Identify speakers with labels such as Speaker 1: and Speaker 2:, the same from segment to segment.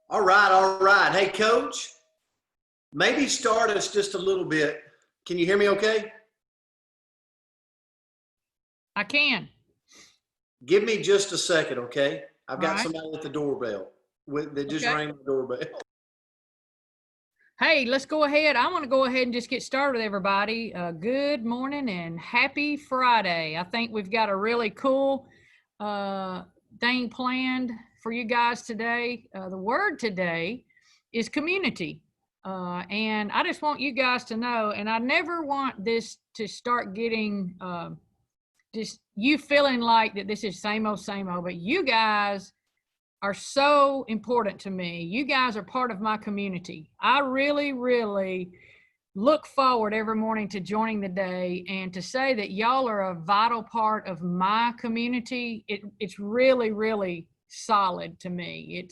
Speaker 1: All right, all right. Hey, Coach, maybe start us just a little bit. Can you hear me okay?
Speaker 2: I can.
Speaker 1: Give me just a second, okay? I've
Speaker 2: All
Speaker 1: got
Speaker 2: right.
Speaker 1: somebody at the doorbell. They just
Speaker 2: Okay.
Speaker 1: rang the doorbell.
Speaker 2: Hey, let's go ahead. I want to go ahead and just get started with everybody. Good morning and happy Friday. I think we've got a really cool thing planned for you guys today. The word today is community. And I just want you guys to know, and I never want this to start getting just you feeling like that this is same old, but you guys are so important to me. You guys are part of my community. I really, really look forward every morning to joining the day, and to say that y'all are a vital part of my community. It's really, really solid to me.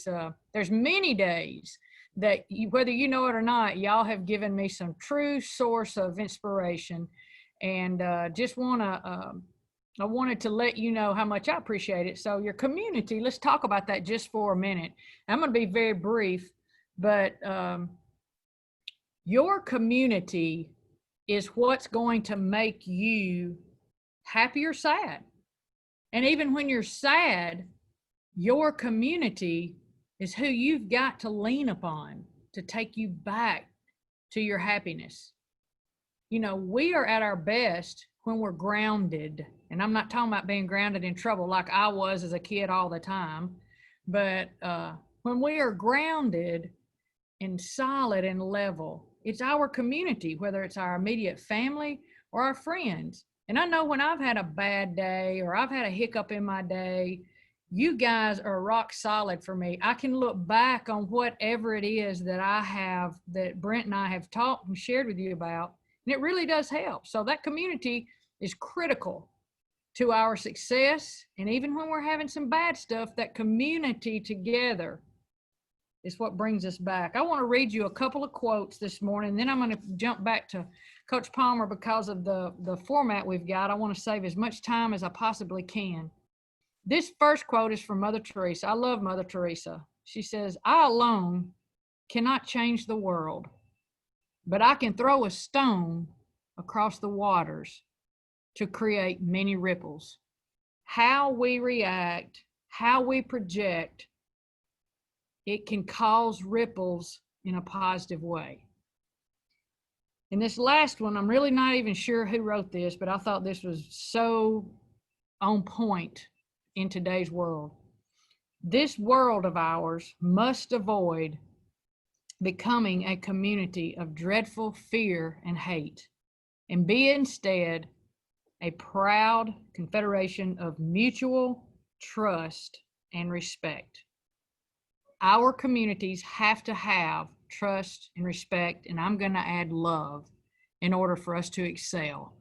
Speaker 2: There's many days that whether you know it or not, y'all have given me some true source of inspiration, and just want to I wanted to let you know how much I appreciate it. So your community, let's talk about that just for a minute. I'm going to be very brief, but your community is what's going to make you happy or sad. And even when you're sad, your community is who you've got to lean upon to take you back to your happiness. You know, we are at our best when we're grounded. And I'm not talking about being grounded in trouble like I was as a kid all the time. But when we are grounded and solid and level, it's our community, whether it's our immediate family or our friends. And I know when I've had a bad day or I've had a hiccup in my day, you guys are rock solid for me. I can look back on whatever it is that I have, that Brent and I have talked and shared with you about, and it really does help. So that community is critical to our success. And even when we're having some bad stuff, that community together is what brings us back. I want to read you a couple of quotes this morning, then I'm going to jump back to Coach Palmer because of the format we've got. I want to save as much time as I possibly can. This first quote is from Mother Teresa. I love Mother Teresa. She says, "I alone cannot change the world, but I can throw a stone across the waters to create many ripples." How we react, how we project, it can cause ripples in a positive way. And this last one, I'm really not even sure who wrote this, but I thought this was so on point in today's world. This world of ours must avoid becoming a community of dreadful fear and hate, and be instead a proud confederation of mutual trust and respect. Our communities have to have trust and respect, and I'm going to add love, in order for us to excel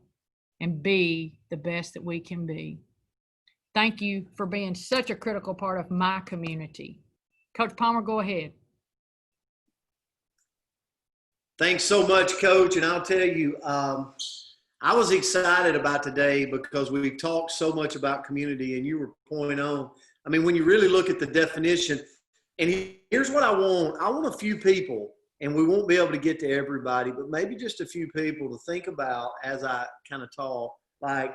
Speaker 2: and be the best that we can be. Thank you for being such a critical part of my community. Coach Palmer, go ahead.
Speaker 1: Thanks so much, Coach. And I'll tell you, I was excited about today because we've talked so much about community, and you were point on. I mean, when you really look at the definition, and here's what I want a few people, and we won't be able to get to everybody, but maybe just a few people to think about as I kind of talk, like,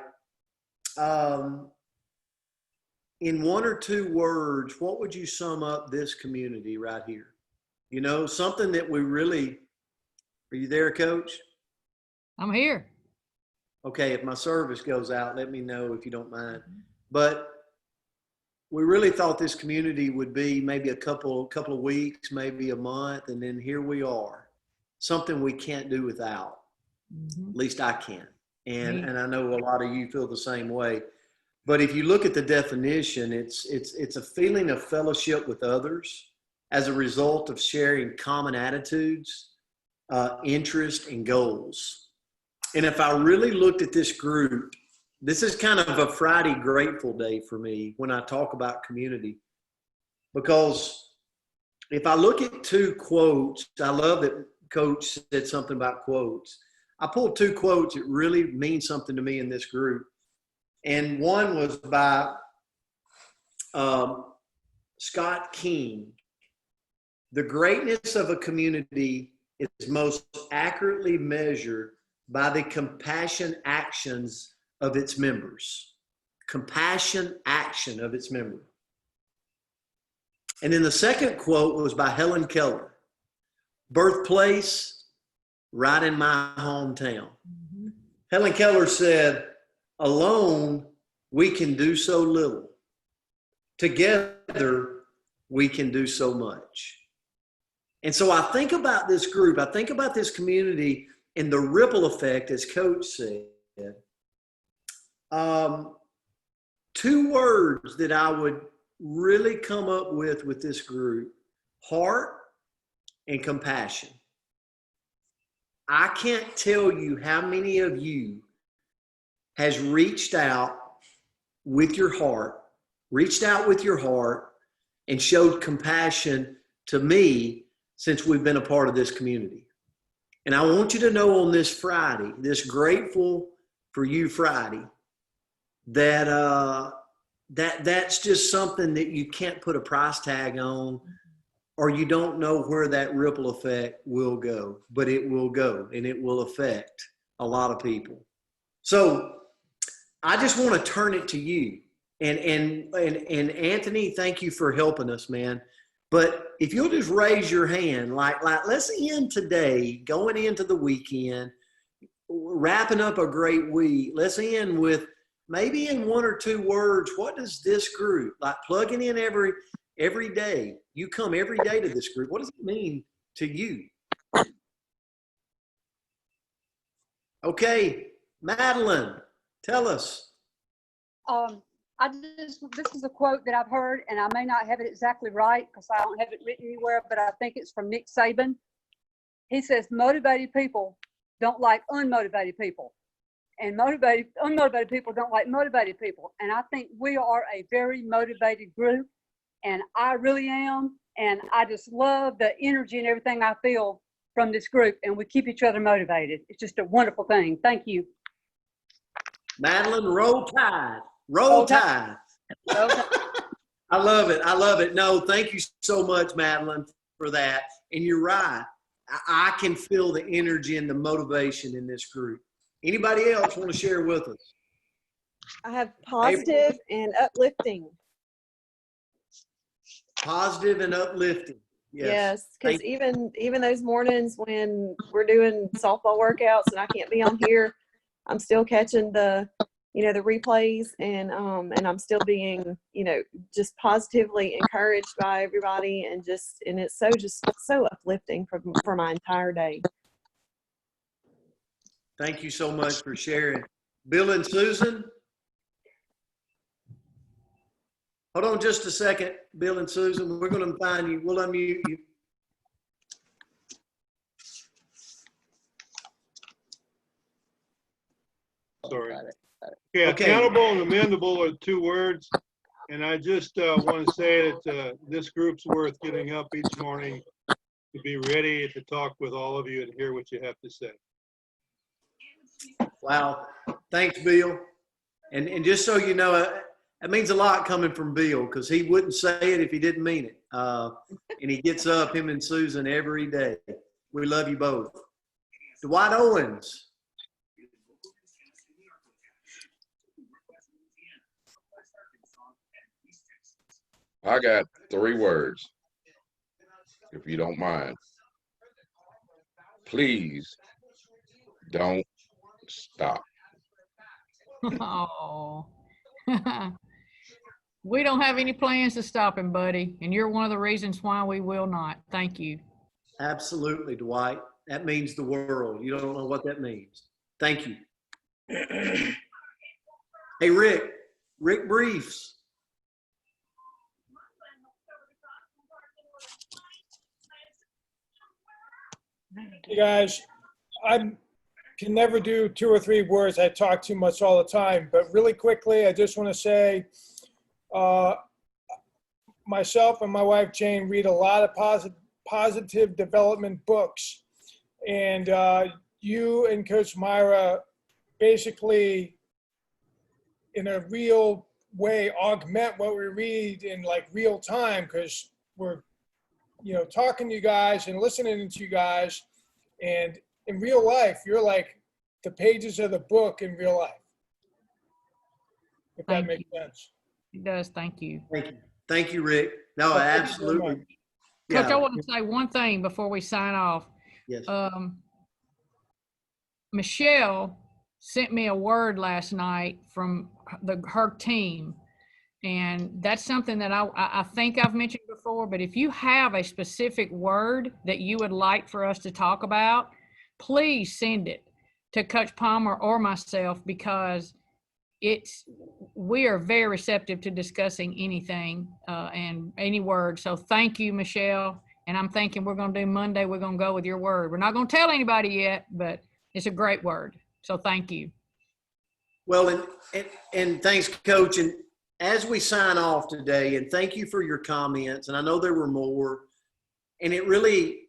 Speaker 1: in one or two words, what would you sum up this community right here? You know, something that we really, are you there, Coach?
Speaker 2: I'm here.
Speaker 1: Okay, if my service goes out, let me know if you don't mind. But we really thought this community would be maybe a couple of weeks, maybe a month, and then here we are. Something we can't do without. At least I can. And I know a lot of you feel the same way. But if you look at the definition, it's a feeling of fellowship with others as a result of sharing common attitudes, interests, and goals. And if I really looked at this group, this is kind of a Friday grateful day for me when I talk about community. Because if I look at two quotes, I love that Coach said something about quotes. I pulled two quotes that really mean something to me in this group. And one was by Scott King. The greatness of a community is most accurately measured by the compassion actions of its members. Compassion action of its members. And then the second quote was by Helen Keller. Birthplace, right in my hometown. Mm-hmm. Helen Keller said, alone, we can do so little. Together, we can do so much. And so I think about this group, I think about this community and the ripple effect, as Coach said. Two words that I would really come up with this group: heart and compassion. I can't tell you how many of you has reached out with your heart and showed compassion to me since we've been a part of this community. And I want you to know on this Friday, this Grateful for You Friday, that that's just something that you can't put a price tag on, or you don't know where that ripple effect will go, but it will go and it will affect a lot of people. So I just want to turn it to you. And Anthony, thank you for helping us, man. But if you'll just raise your hand, like let's end today, going into the weekend, wrapping up a great week. Let's end with maybe in one or two words, what does this group, like plugging in every day, you come every day to this group, what does it mean to you? Okay, Madeline, tell us.
Speaker 3: This is a quote that I've heard, and I may not have it exactly right because I don't have it written anywhere, but I think it's from Nick Saban. He says, motivated people don't like unmotivated people, and unmotivated people don't like motivated people. And I think we are a very motivated group, and I really am. And I just love the energy and everything I feel from this group, and we keep each other motivated. It's just a wonderful thing. Thank you.
Speaker 1: Madeline, roll tide. Roll Tide. I love it. I love it. No, thank you so much, Madeline, for that. And you're right. I can feel the energy and the motivation in this group. Anybody else want to share with us?
Speaker 4: I have positive and uplifting.
Speaker 1: Positive and uplifting.
Speaker 4: Yes, because even those mornings when we're doing softball workouts and I can't be on here, I'm still catching the replays, and I'm still being, just positively encouraged by everybody, and it's so uplifting for my entire day.
Speaker 1: Thank you so much for sharing. Bill and Susan. Hold on just a second, Bill and Susan. We're going to find you. We'll unmute you.
Speaker 5: Sorry. Yeah, okay. Accountable and amendable are two words. And I just want to say that this group's worth getting up each morning to be ready to talk with all of you and hear what you have to say.
Speaker 1: Wow. Thanks, Bill. And just so you know, it means a lot coming from Bill, because he wouldn't say it if he didn't mean it. And he gets up, him and Susan, every day. We love you both. Dwight Owens.
Speaker 6: I got 3 words, if you don't mind. Please don't stop.
Speaker 2: Oh. We don't have any plans to stop him, buddy. And you're one of the reasons why we will not. Thank you.
Speaker 1: Absolutely, Dwight. That means the world. You don't know what that means. Thank you. Hey, Rick Briefs.
Speaker 7: Hey guys, I can never do 2 or 3 words. I talk too much all the time, but really quickly, I just want to say, myself and my wife Jane read a lot of positive development books, and you and Coach Myra basically, in a real way, augment what we read in like real time, because we're talking to you guys and listening to you guys. And in real life, you're like the pages of the book in real life. If that
Speaker 2: Thank
Speaker 7: makes
Speaker 2: you.
Speaker 7: sense.
Speaker 2: It does. Thank you.
Speaker 1: Thank you. Thank you, Rick. No,
Speaker 7: Well, thank you very
Speaker 1: absolutely.
Speaker 7: much.
Speaker 2: Coach, I
Speaker 1: Yeah.
Speaker 2: want to say one thing before we sign off.
Speaker 1: Yes.
Speaker 2: Michelle sent me a word last night from her team. And that's something that I think I've mentioned before, but if you have a specific word that you would like for us to talk about, please send it to Coach Palmer or myself, because we are very receptive to discussing anything and any word. So thank you, Michelle. And I'm thinking we're going to do Monday. We're going to go with your word. We're not going to tell anybody yet, but it's a great word. So thank you.
Speaker 1: Well, and thanks, Coach. And as we sign off today, and thank you for your comments, and I know there were more, and it really,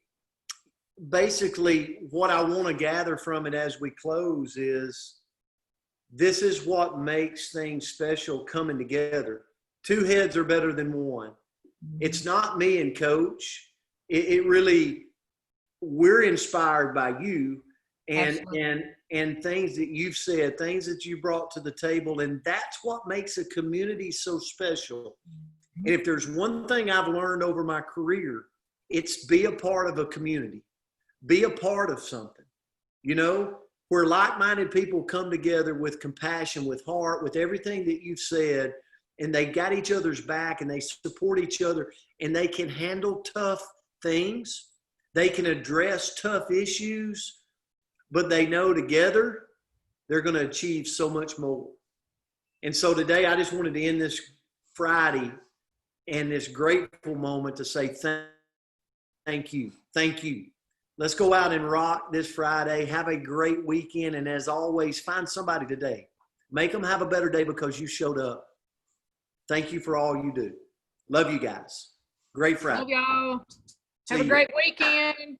Speaker 1: basically what I want to gather from it as we close is, this is what makes things special coming together. Two heads are better than one. It's not me and Coach. It really, we're inspired by you and things that you've said, things that you brought to the table. And that's what makes a community so special. And if there's one thing I've learned over my career, it's be a part of a community, be a part of something, where like-minded people come together with compassion, with heart, with everything that you've said, and they got each other's back and they support each other, and they can handle tough things. They can address tough issues, but they know together they're going to achieve so much more. And so today I just wanted to end this Friday and this grateful moment to say thank you. Thank you. Let's go out and rock this Friday. Have a great weekend. And as always, find somebody today. Make them have a better day because you showed up. Thank you for all you do. Love you guys. Great Friday.
Speaker 2: Love y'all.
Speaker 1: See
Speaker 2: Have a
Speaker 1: you.
Speaker 2: great weekend.